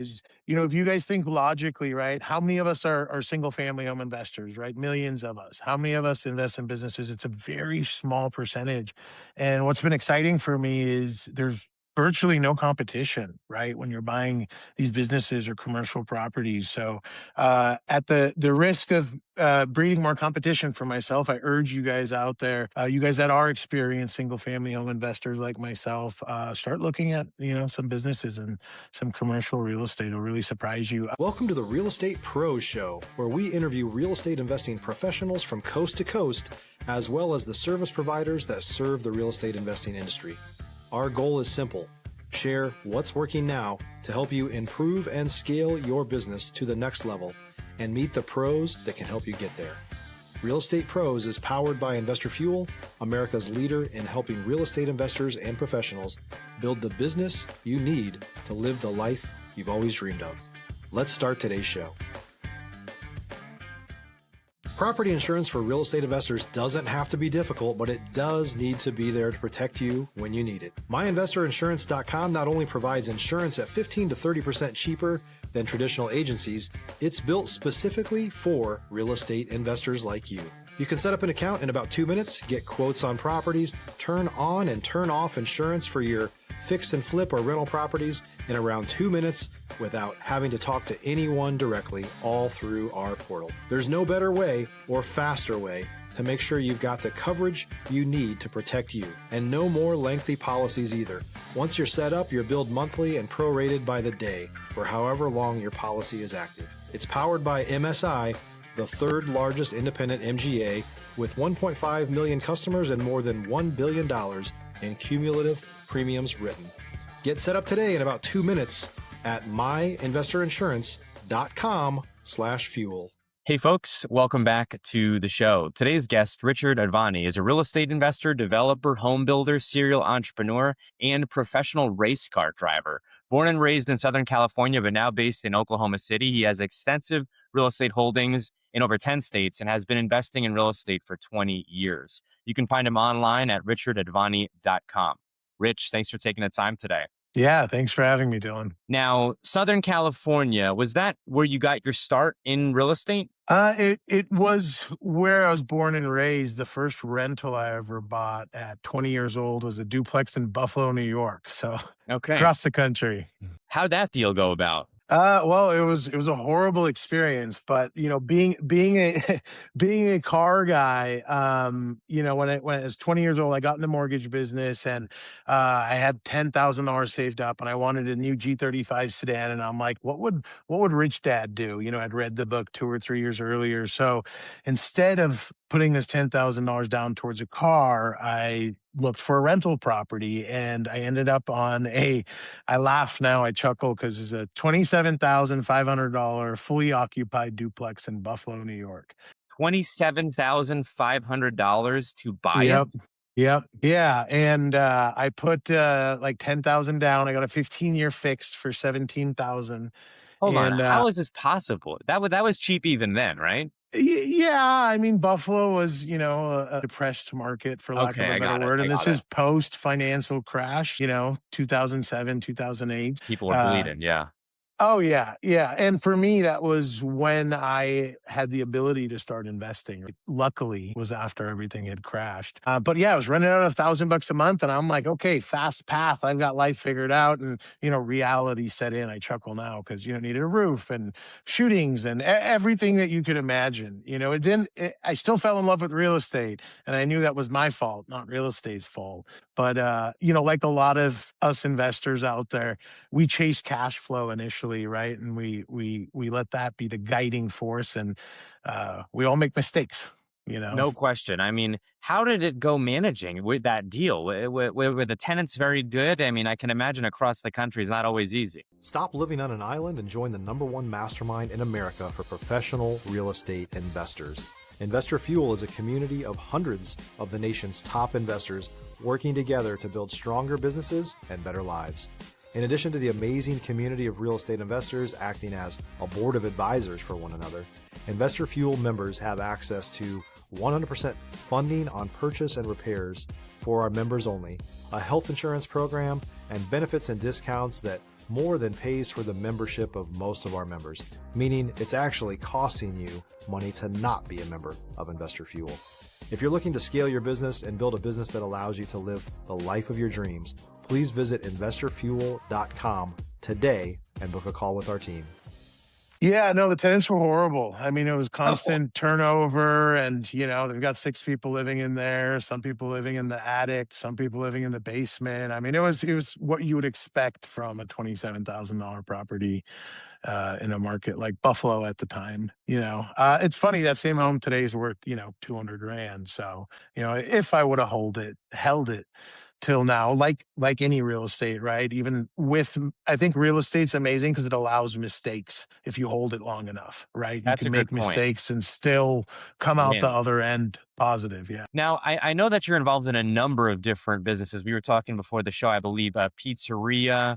is, if you guys think logically, right? How many of us are single family home investors, right? Millions of us. How many of us invest in businesses? It's a very small percentage. And what's been exciting for me is there's virtually no competition, right? When you're buying these businesses or commercial properties. So, at the risk of breeding more competition for myself, I urge you guys out there, you guys that are experienced single family home investors like myself, start looking at some businesses and some commercial real estate. Will really surprise you. Welcome to the Real Estate Pros Show, where we interview real estate investing professionals from coast to coast, as well as the service providers that serve the real estate investing industry. Our goal is simple: share what's working now to help you improve and scale your business to the next level and meet the pros that can help you get there. Real Estate Pros is powered by Investor Fuel, America's leader in helping real estate investors and professionals build the business you need to live the life you've always dreamed of. Let's start today's show. Property insurance for real estate investors doesn't have to be difficult, but it does need to be there to protect you when you need it. MyInvestorInsurance.com not only provides insurance at 15 to 30% cheaper than traditional agencies, it's built specifically for real estate investors like you. You can set up an account in about 2 minutes, get quotes on properties, turn on and turn off insurance for your fix and flip or rental properties in around 2 minutes without having to talk to anyone directly, all through our portal. There's no better way or faster way to make sure you've got the coverage you need to protect you, and no more lengthy policies either. Once you're set up, you're billed monthly and prorated by the day for however long your policy is active. It's powered by MSI, the third largest independent MGA, with 1.5 million customers and more than $1 billion in cumulative premiums written. Get set up today in about 2 minutes at myinvestorinsurance.com/fuel. Hey folks, welcome back to the show. Today's guest, Richard Advani, is a real estate investor, developer, home builder, serial entrepreneur, and professional race car driver. Born and raised in Southern California, but now based in Oklahoma City, he has extensive real estate holdings in over 10 states and has been investing in real estate for 20 years. You can find him online at richardadvani.com. Rich, thanks for taking the time today. Yeah, thanks for having me, Dylan. Now, Southern California, was that where you got your start in real estate? It was where I was born and raised. The first rental I ever bought at 20 years old was a duplex in Buffalo, New York. So Okay. across the country. How'd that deal go about? Well, it was a horrible experience, but being a being a car guy, when I was 20 years old, I got in the mortgage business, and I had $10,000 saved up, and I wanted a new G35 sedan, and I'm like, what would Rich Dad do? I'd read the book 2 or 3 years earlier, so instead of putting this $10,000 down towards a car, I looked for a rental property, and I ended up on I laugh now, I chuckle because it's a $27,500 fully occupied duplex in Buffalo, New York. $27,500 to buy it? Yep. Yep. Yeah. And I put like 10,000 down. I got a 15-year fixed for 17,000. Hold on. And How is this possible? That was cheap even then, right? yeah, I mean, Buffalo was, a depressed market, for lack of Okay, a I better got it. word. I And this got it. is post financial crash, 2007, 2008. People were bleeding. Yeah. Oh, yeah, yeah, and for me, that was when I had the ability to start investing. Luckily, it was after everything had crashed. But yeah, I was running out of $1,000 a month, and I'm like, okay, fast path. I've got life figured out, and reality set in. I chuckle now because needed a roof and shootings and everything that you could imagine. It didn't. I still fell in love with real estate, and I knew that was my fault, not real estate's fault. But like a lot of us investors out there, we chase cash flow initially, right? And we let that be the guiding force, and we all make mistakes. No question. I mean, how did it go managing with that deal? Were the tenants very good? I mean, I can imagine across the country is not always easy. Stop living on an island and join the #1 mastermind in America for professional real estate investors. Investor Fuel is a community of hundreds of the nation's top investors working together to build stronger businesses and better lives. In addition to the amazing community of real estate investors acting as a board of advisors for one another, Investor Fuel members have access to 100% funding on purchase and repairs for our members only, a health insurance program, and benefits and discounts that more than pays for the membership of most of our members, meaning it's actually costing you money to not be a member of Investor Fuel. If you're looking to scale your business and build a business that allows you to live the life of your dreams, please visit investorfuel.com today and book a call with our team. Yeah, no, the tenants were horrible. I mean, it was constant turnover, and they've got 6 people living in there, some people living in the attic, some people living in the basement. I mean, it was what you would expect from a $27,000 property in a market like Buffalo at the time. It's funny that same home today is worth 200 grand. So if I would have held it till now, like any real estate, right? Even with, I think real estate's amazing because it allows mistakes if you hold it long enough, right? You That's a can good make point. mistakes and still come out the Win. other end positive. Yeah. Now, I know that you're involved in a number of different businesses. We were talking before the show, I believe, pizzeria,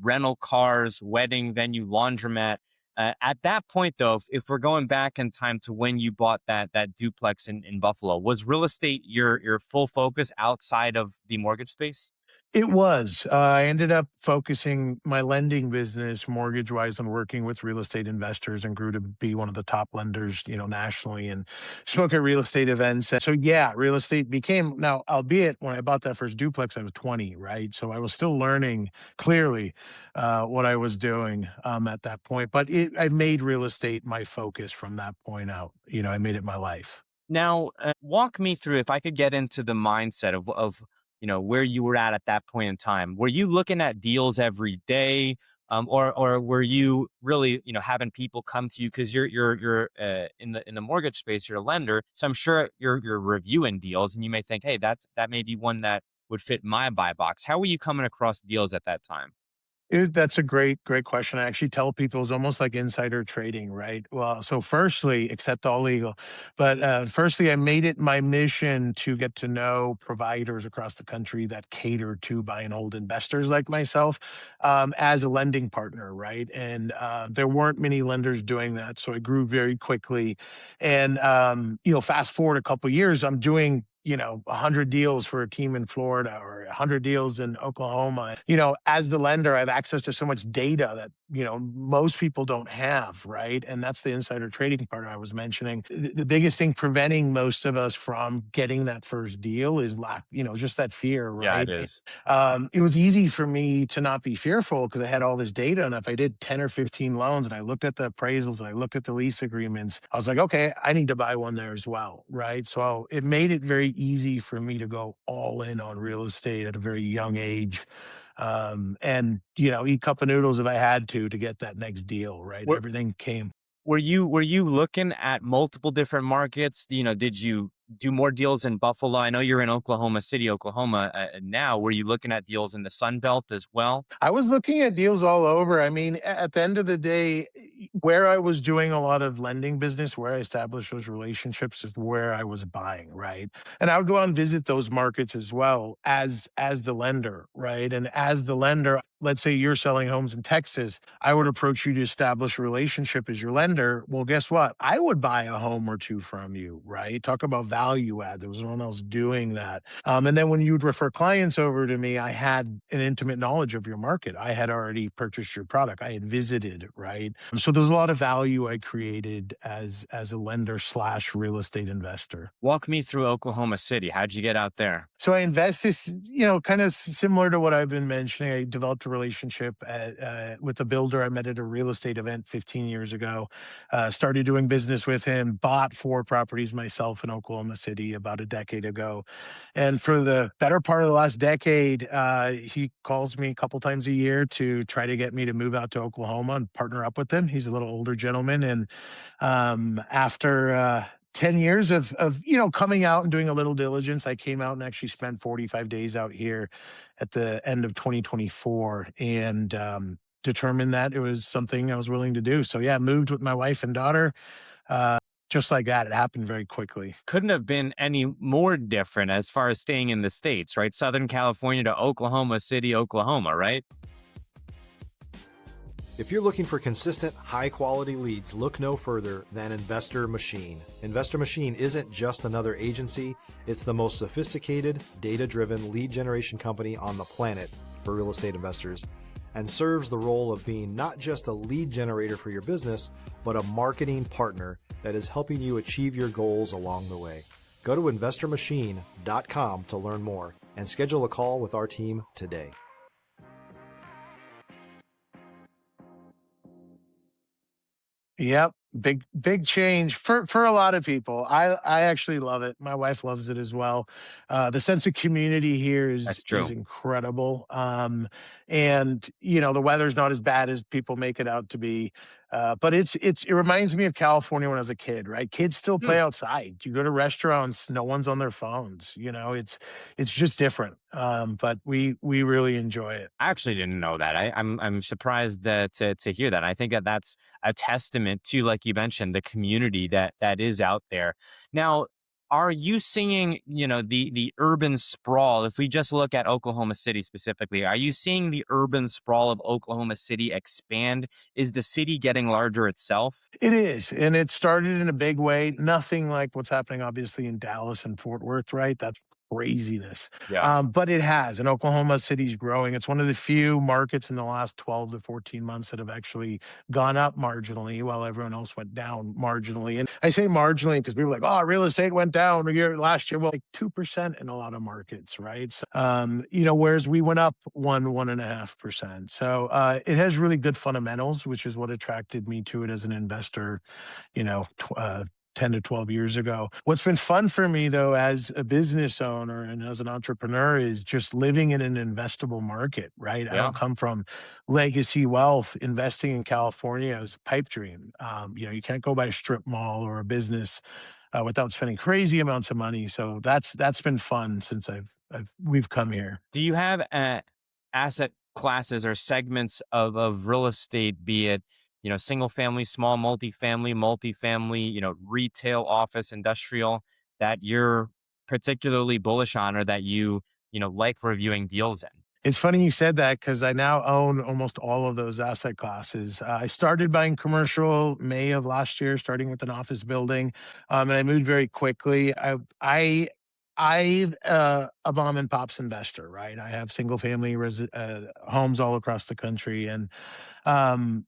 rental cars, wedding venue, laundromat. At that point, though, if we're going back in time to when you bought that duplex in Buffalo, was real estate your full focus outside of the mortgage space? It was. I ended up focusing my lending business mortgage-wise on working with real estate investors and grew to be one of the top lenders, nationally, and spoke at real estate events. And so, yeah, real estate became, now, albeit when I bought that first duplex, I was 20, right? So I was still learning clearly what I was doing at that point. But I made real estate my focus from that point out. I made it my life. Now, walk me through, if I could get into the mindset of where you were at that point in time. Were you looking at deals every day, or were you really having people come to you because you're in the mortgage space, you're a lender, so I'm sure you're reviewing deals, and you may think, hey, that may be one that would fit my buy box. How were you coming across deals at that time? That's a great question. I actually tell people it's almost like insider trading, right? Well, so firstly, except all legal, but firstly, I made it my mission to get to know providers across the country that cater to buy and hold investors like myself as a lending partner, right? And there weren't many lenders doing that, so I grew very quickly. And fast forward a couple years, I'm doing 100 deals for a team in Florida or 100 deals in Oklahoma. As the lender, I have access to so much data that, most people don't have, right? And that's the insider trading part I was mentioning. The biggest thing preventing most of us from getting that first deal is lack, just that fear, Yeah, it right? is. It was easy for me to not be fearful because I had all this data. And if I did 10 or 15 loans and I looked at the appraisals and I looked at the lease agreements, I was like, okay, I need to buy one there as well, right? So it made it very easy for me to go all in on real estate at a very young age. And eat cup of noodles if I had to get that next deal, right? Were, Everything came. were you looking at multiple different markets? Did you do more deals in Buffalo? I know you're in Oklahoma City, Oklahoma now. Were you looking at deals in the Sun Belt as well? I was looking at deals all over. I mean, at the end of the day, where I was doing a lot of lending business, where I established those relationships is where I was buying, right? And I would go out and visit those markets as well as the lender, right? And as the lender, let's say you're selling homes in Texas, I would approach you to establish a relationship as your lender. Well, guess what? I would buy a home or two from you, right? Talk about value add. There was no one else doing that. And then when you'd refer clients over to me, I had an intimate knowledge of your market. I had already purchased your product. I had visited, right? So there's a lot of value I created as a lender slash real estate investor. Walk me through Oklahoma City. How'd you get out there? So I invested, kind of similar to what I've been mentioning. I developed a relationship with a builder I met at a real estate event 15 years ago. Started doing business with him, bought 4 properties myself in Oklahoma City about a decade ago. And for the better part of the last decade, he calls me a couple times a year to try to get me to move out to Oklahoma and partner up with him. He's a little older gentleman. And after 10 years of coming out and doing a little diligence, I came out and actually spent 45 days out here at the end of 2024 and determined that it was something I was willing to do. So yeah, moved with my wife and daughter. Just like that, it happened very quickly. Couldn't have been any more different as far as staying in the States, right? Southern California to Oklahoma City, Oklahoma, right? If you're looking for consistent, high-quality leads, look no further than Investor Machine. Investor Machine isn't just another agency, it's the most sophisticated, data-driven lead generation company on the planet for real estate investors. and serves the role of being not just a lead generator for your business, but a marketing partner that is helping you achieve your goals along the way. Go to investormachine.com to learn more and schedule a call with our team today. Yep. Big change for a lot of people. I actually love it. My wife loves it as well. The sense of community here That's is true. incredible. And the weather's not as bad as people make it out to be. But it reminds me of California when I was a kid, right? Kids still Hmm. play outside. You go to restaurants, no one's on their phones. It's just different. But we really enjoy it. I actually didn't know that. I'm surprised to hear that. I think that that's a testament to, like you mentioned, the community that is out there. Now, are you seeing, the urban sprawl? If we just look at Oklahoma City specifically, are you seeing the urban sprawl of Oklahoma City expand? Is the city getting larger itself? It is, and it started in a big way. Nothing like what's happening, obviously, in Dallas and Fort Worth, right? That's craziness. Yeah. But it has, and Oklahoma City's growing. It's one of the few markets in the last 12 to 14 months that have actually gone up marginally while everyone else went down marginally. And I say marginally because people are like, oh, real estate went down last year. Well, like 2% in a lot of markets, right? So, whereas we went up 1.5%. So it has really good fundamentals, which is what attracted me to it as an investor, you know, tw- uh, 10 to 12 years ago. What's been fun for me, though, as a business owner and as an entrepreneur is just living in an investable market, right? I Yeah. don't come from legacy wealth. Investing in California is a pipe dream. You can't go by a strip mall or a business without spending crazy amounts of money. So that's been fun since we've come here. Do you have asset classes or segments of real estate, be it, single family, small multifamily, retail, office, industrial, that you're particularly bullish on, or that like reviewing deals in? It's funny you said that because I now own almost all of those asset classes. I started buying commercial May of last year, starting with an office building, and I moved very quickly. I'm a mom and pops investor, right? I have single family homes all across the country, and um,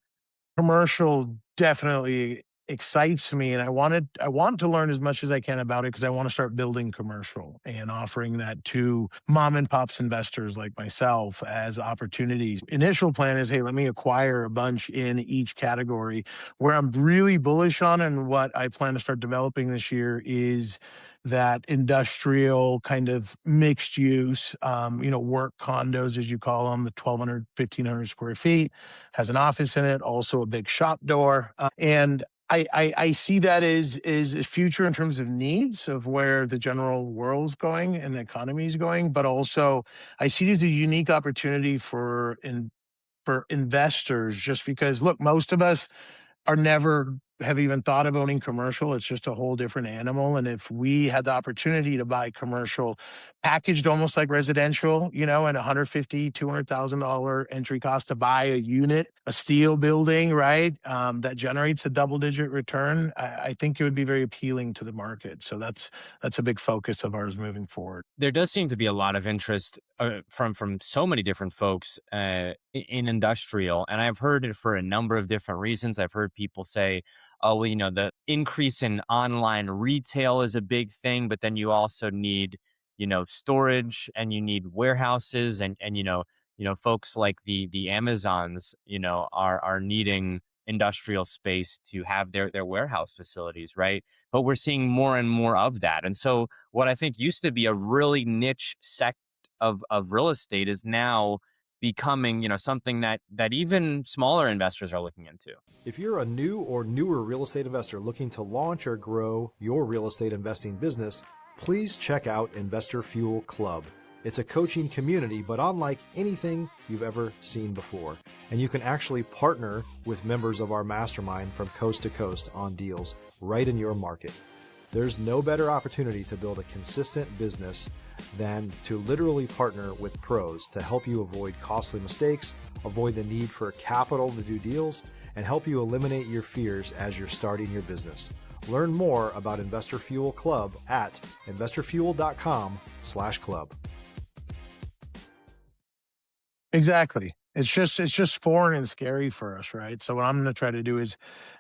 commercial definitely excites me, and I want to learn as much as I can about it because I want to start building commercial and offering that to mom and pops investors like myself as opportunities. Initial plan is, hey, let me acquire a bunch in each category. Where I'm really bullish on and what I plan to start developing this year is that industrial kind of mixed use, work condos, as you call them, the 1,200, 1,500 square feet, has an office in it, also a big shop door. And I see that as a future in terms of needs of where the general world's going and the economy is going, but also I see it as a unique opportunity for investors, just because look, most of us are never have even thought of owning commercial. It's just a whole different animal. And if we had the opportunity to buy commercial packaged almost like residential, and $150,000-$200,000 entry cost to buy a unit, a steel building, right? That generates a double-digit return, I think it would be very appealing to the market. So that's a big focus of ours moving forward. There does seem to be a lot of interest from so many different folks in industrial, and I've heard it for a number of different reasons. I've heard people say, "Oh, well, the increase in online retail is a big thing, but then you also need, storage, and you need warehouses, and folks like the Amazons, are needing industrial space to have their warehouse facilities, right? But we're seeing more and more of that, and so what I think used to be a really niche sect of real estate is now becoming, something that even smaller investors are looking into. If you're a new or newer real estate investor looking to launch or grow your real estate investing business, please check out Investor Fuel Club. It's a coaching community, but unlike anything you've ever seen before. And you can actually partner with members of our mastermind from coast to coast on deals right in your market. There's no better opportunity to build a consistent business than to literally partner with pros to help you avoid costly mistakes, avoid the need for capital to do deals, and help you eliminate your fears as you're starting your business. Learn more about Investor Fuel Club at investorfuel.com/club. Exactly. It's just foreign and scary for us, right? So what I'm going to try to do is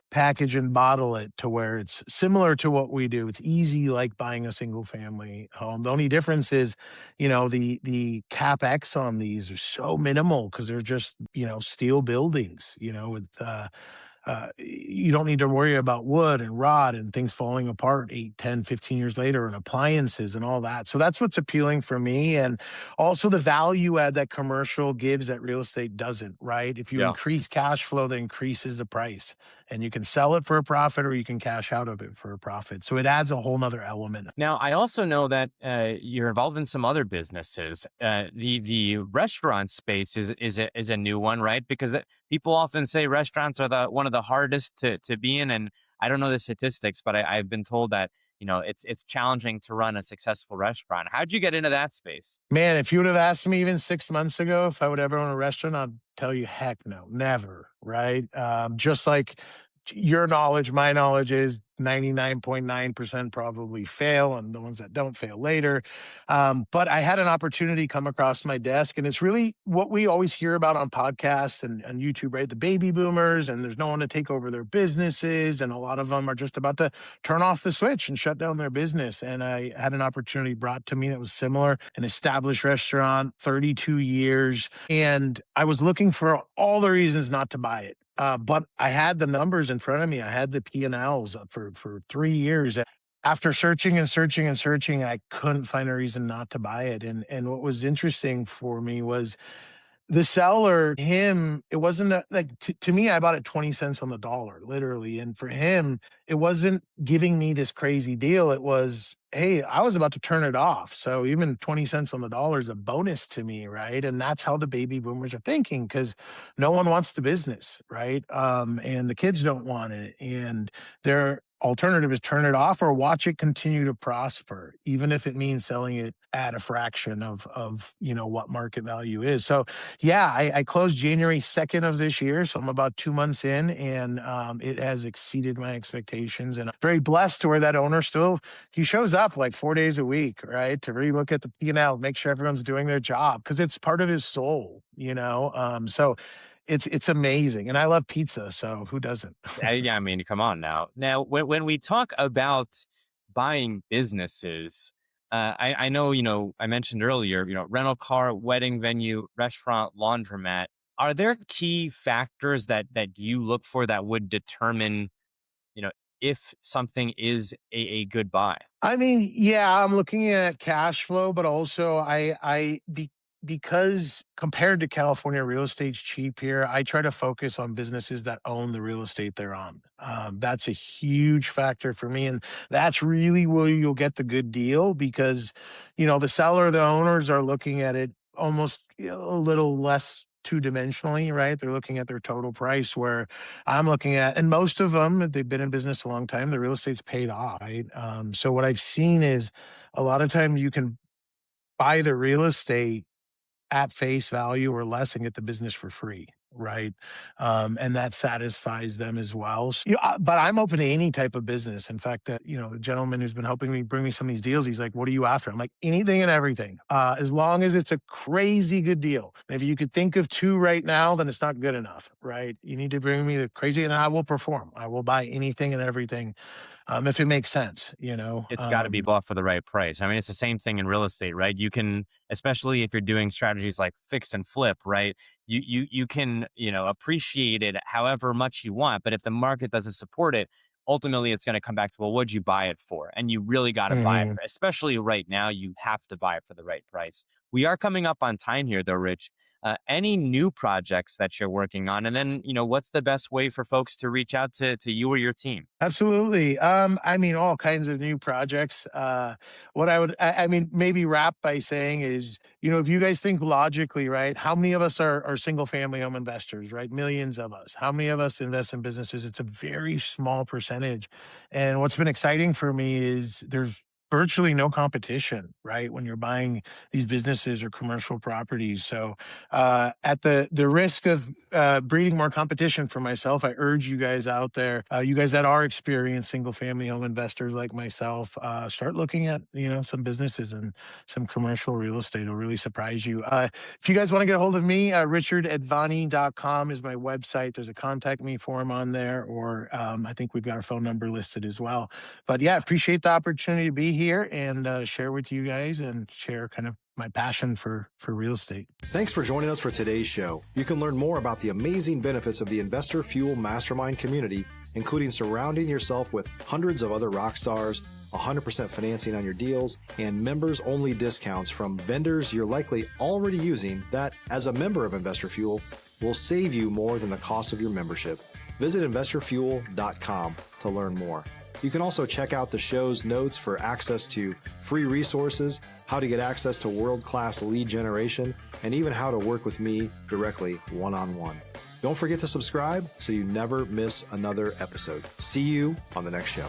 package and bottle it to where it's similar to what we do. It's easy like buying a single family home. The only difference is, the capex on these are so minimal because they're just, steel buildings, with you don't need to worry about wood and rod and things falling apart 8, 10, 15 years later and appliances and all that. So that's what's appealing for me. And also the value add that commercial gives that real estate doesn't, right? If you Yeah. increase cash flow, that increases the price and you can sell it for a profit or you can cash out of it for a profit. So it adds a whole nother element. Now, I also know that you're involved in some other businesses. The restaurant space is a new one, right? Because people often say restaurants are the one of the hardest to be in, and I don't know the statistics, but I've been told that it's challenging to run a successful restaurant. How'd you get into that space? Man, if you would have asked me even 6 months ago if I would ever own a restaurant, I'd tell you, heck no, never. Right. Just like your knowledge, my knowledge is 99.9% probably fail, and the ones that don't fail later. But I had an opportunity come across my desk, and it's really what we always hear about on podcasts and YouTube, right? The baby boomers, and there's no one to take over their businesses. And a lot of them are just about to turn off the switch and shut down their business. And I had an opportunity brought to me that was similar, an established restaurant, 32 years. And I was looking for all the reasons not to buy it. But I had the numbers in front of me. I had the P&Ls for 3 years. After searching and searching and searching, I couldn't find a reason not to buy it. And what was interesting for me was the seller, him, it wasn't like to me, I bought it 20 cents on the dollar, literally. And for him, it wasn't giving me this crazy deal. It was, hey, I was about to turn it off. So even 20 cents on the dollar is a bonus to me, right? And that's how the baby boomers are thinking because no one wants the business, right? And the kids don't want it. And their alternative is turn it off or watch it continue to prosper, even if it means selling it at a fraction of what market value is. So yeah, I closed January 2nd of this year, so I'm about 2 months in, and it has exceeded my expectations. And I'm very blessed to where that owner still he shows up like 4 days a week, right, to really look at the P&L, make sure everyone's doing their job because it's part of his soul. So it's amazing, and I love pizza, so who doesn't? Yeah, I mean, come on now. Now, when we talk about buying businesses, I know, I mentioned earlier, rental car, wedding venue, restaurant, laundromat. Are there key factors that you look for that would determine, you know, if something is a good buy? I mean, yeah, I'm looking at cash flow, but also because compared to California, real estate's cheap here. I try to focus on businesses that own the real estate they're on. That's a huge factor for me, and that's really where you'll get the good deal because, the seller, the owners are looking at it almost a little less two-dimensionally, right? They're looking at their total price where I'm looking at, and most of them, if they've been in business a long time, the real estate's paid off, right? So what I've seen is a lot of times you can buy the real estate at face value or less and get the business for free, right? And that satisfies them as well. But I'm open to any type of business. In fact, the gentleman who's been helping me bring me some of these deals, he's like, "What are you after?" I'm like, "Anything and everything, as long as it's a crazy good deal. If you could think of two right now, then it's not good enough, right? You need to bring me the crazy, and I will perform. I will buy anything and everything, if it makes sense. It's got to be bought for the right price. I mean, it's the same thing in real estate, right? You can, especially if you're doing strategies like fix and flip, right? You can, appreciate it however much you want, but if the market doesn't support it, ultimately it's going to come back to, well, what'd you buy it for? And you really got to buy it Mhm. for, especially right now, you have to buy it for the right price. We are coming up on time here though, Rich. Any new projects that you're working on? And then, what's the best way for folks to reach out to you or your team? Absolutely. I mean, all kinds of new projects. What I mean, maybe wrap by saying is, if you guys think logically, right? How many of us are single family home investors, right? Millions of us. How many of us invest in businesses? It's a very small percentage. And what's been exciting for me is there's virtually no competition, right? When you're buying these businesses or commercial properties. So at the risk of breeding more competition for myself, I urge you guys out there, you guys that are experienced single family home investors like myself, start looking at, some businesses and some commercial real estate. It'll really surprise you. If you guys want to get a hold of me, richardadvani.com is my website. There's a contact me form on there, or I think we've got our phone number listed as well. But yeah, appreciate the opportunity to be here and share with you guys and share kind of my passion for real estate. Thanks for joining us for today's show. You can learn more about the amazing benefits of the Investor Fuel Mastermind community, including surrounding yourself with hundreds of other rock stars, 100% financing on your deals, and members-only discounts from vendors you're likely already using that, as a member of Investor Fuel, will save you more than the cost of your membership. Visit investorfuel.com to learn more. You can also check out the show's notes for access to free resources, how to get access to world-class lead generation, and even how to work with me directly one-on-one. Don't forget to subscribe so you never miss another episode. See you on the next show.